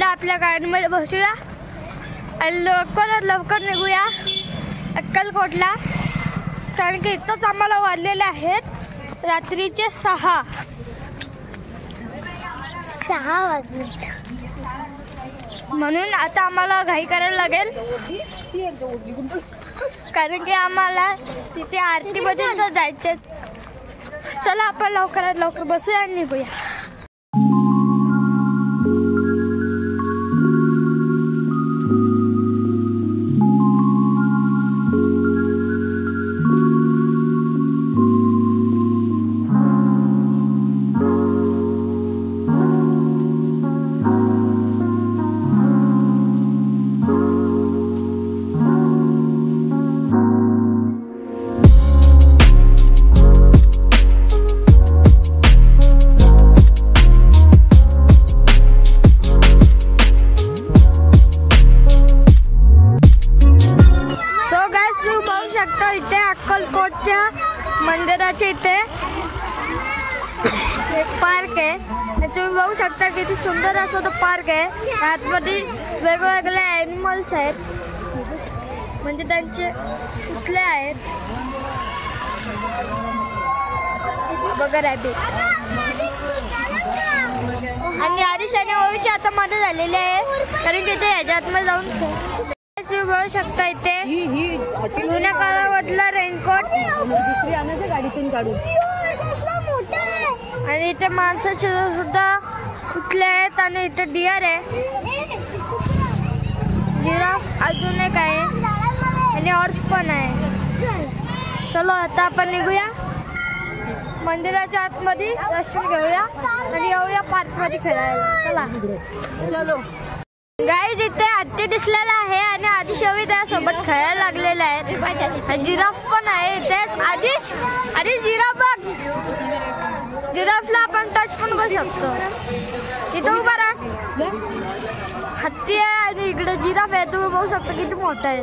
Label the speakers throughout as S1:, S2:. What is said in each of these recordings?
S1: आता आपल्या गाडीमध्ये बसूया आणि लवकर निघूया अक्कलकोटला, कारण की इथंच आम्हाला वाजलेले आहेत रात्रीचे 6 वाजले, म्हणून आता आम्हाला घाई करायला लागेल, कारण की आम्हाला तिथे आरतीमध्ये जायचे. चला आपण लवकरात लवकर बसूया आणि निघूया. इथे अक्कलकोटच्या मंदिराच्या इथे एक पार्क आहे, तुम्ही बघू शकता किती सुंदर असा तो पार्क आहे. आतमध्ये वेगवेगळे ॲनिमल्स आहेत, म्हणजे त्यांचे कुठले आहेत बघा, रॅबिट आणि आरिश आणि ओवीच्या हातामध्ये झालेले आहे, कारण की ते ह्याच्या आतमध्ये जाऊन बघू शकता इथे जुन्या काळामधला रेनकोट
S2: दुसरी आणायचं गाडीतून काढून,
S1: आणि इथे माणसाचे सुद्धा कुठले आहेत, आणि इथे डिअर आहे, जिराफ अजून एक आहे आणि हॉर्स पण आहे. चलो आता आपण निघूया मंदिराच्या आतमध्ये, दर्शन घेऊया आणि येऊया पार्कमध्ये खेळायला. चला चलो. गाईज इथे हत्ती दिसलेला आहे आणि आदिश त्यासोबत खेळायला लागलेला आहे. जिराफ पण आहे इथे. आदिश जिराफ बघ, जिराफला आपण टच पण करू शकतो. इथे उभा राहा, हत्ती आहे आणि इकडे जिराफ आहे, तुम्ही बघू शकता किती मोठा आहे.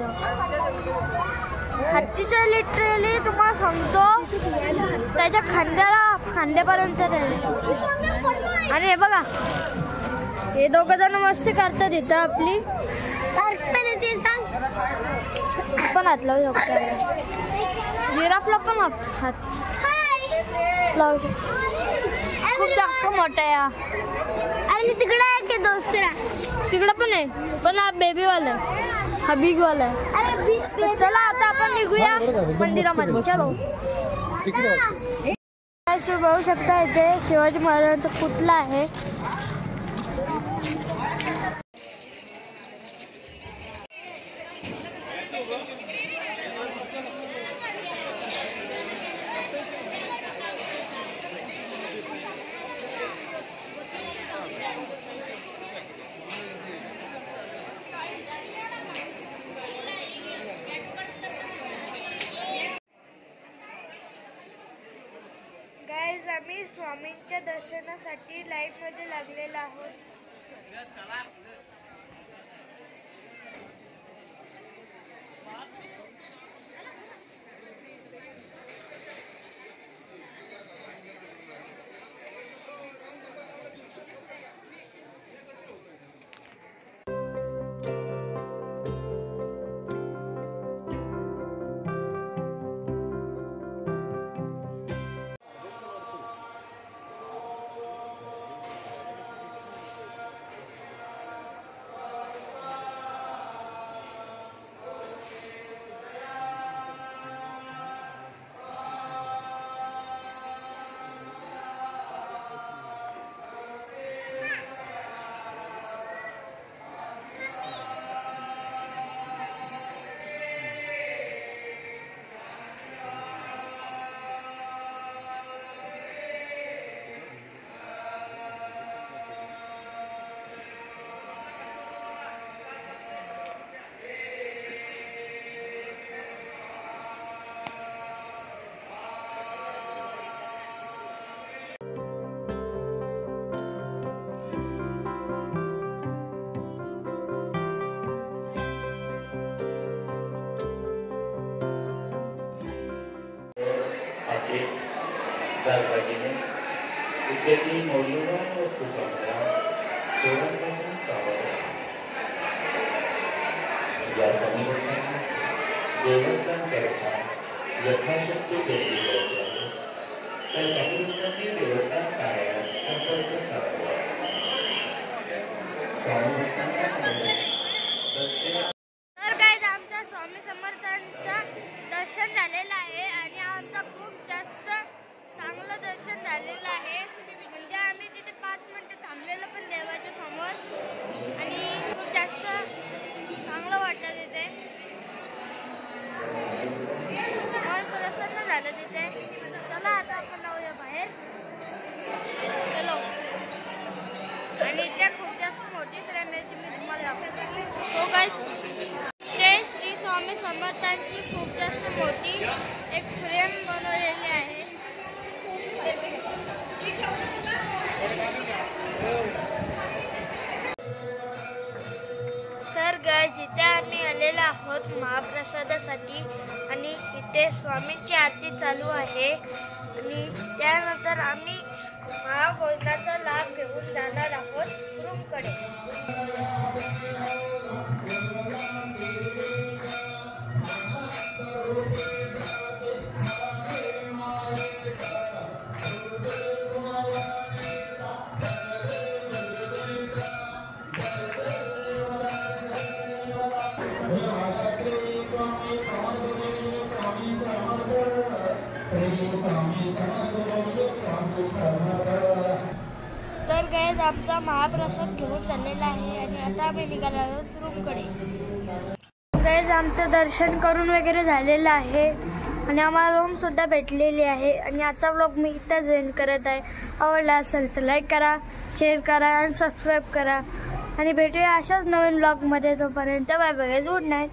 S1: हत्तीचं लिटरली तुम्हाला सांगतो त्याच्या खांद्यापर्यंत आणि हे बघा, हे दोघं जण मस्ती करतात इथं आपली. पण हात लावू शकतो, जिराफला पण हात लावू शकतो. खूप जास्त मोठा आहे आणि तिकडे आहे की दुसरा, तिकडं पण आहे, पण हा बेबीवाला हा बिगवाला आहे. चला आता आपण निघूया मंदिरामध्ये. चलो. तुम्ही बघू शकता इथे शिवाजी महाराजांचा पुतळा आहे. गाईज आम्ही स्वामींच्या दर्शनासाठी लाईव्ह मध्ये लागलेलो आहोत.
S3: दारवाजीने इत्यादी मौल्यवान वस्तू समजा या समितीने देवस्थान करता यथाशक्ती केली पाहिजे त्या समितीने देवस्थान कार्यालयात संपर्क करावा.
S1: तर काय आमचा स्वामी समर्थांचं दर्शन झालेलं आहे आणि आमचं खूप जास्त चांगलं दर्शन झालेलं आहे. म्हणजे आम्ही तिथे 5 मिनिटं थांबलेलो पण देवाच्या समोर आणि खूप जास्त चांगलं वाटलं तिथे. मन प्रसन्न झालं तिथे. चला आता आपण जाऊया बाहेर. चलो. आणि इथे खूप जास्त मोठी फ्रेम आहे ती मी तुम्हाला दाखवते. हो गाइस, ते श्री स्वामी समर्थांची खूप जास्त मोठी एक फ्रेम बनवलेली आहे. तर गाइस, इथे आम्ही आलेलो आहोत महाप्रसादासाठी आणि इथे स्वामींची आरती चालू आहे आणि त्यानंतर आम्ही महाभोजनाचा लाभ घेऊन जाणार आहोत रूमकडे. तर गाइस, आमचा महाप्रसाद घेऊन झालेला आहे आणि आता आम्ही निघालो आहोत रूमकडे. गाइस, आमचं दर्शन करून वगैरे झालेलं आहे आणि आम्हाला रूम सुद्धा भेटलेली आहे आणि आजचा व्लॉग मी इथेच एंड करत आहे. आवडला असेल तर लाईक करा, शेअर करा आणि सबस्क्राईब करा आणि भेटूया अशाच नवीन व्लॉगमध्ये. तोपर्यंत बाय बाय, गुड नाईट.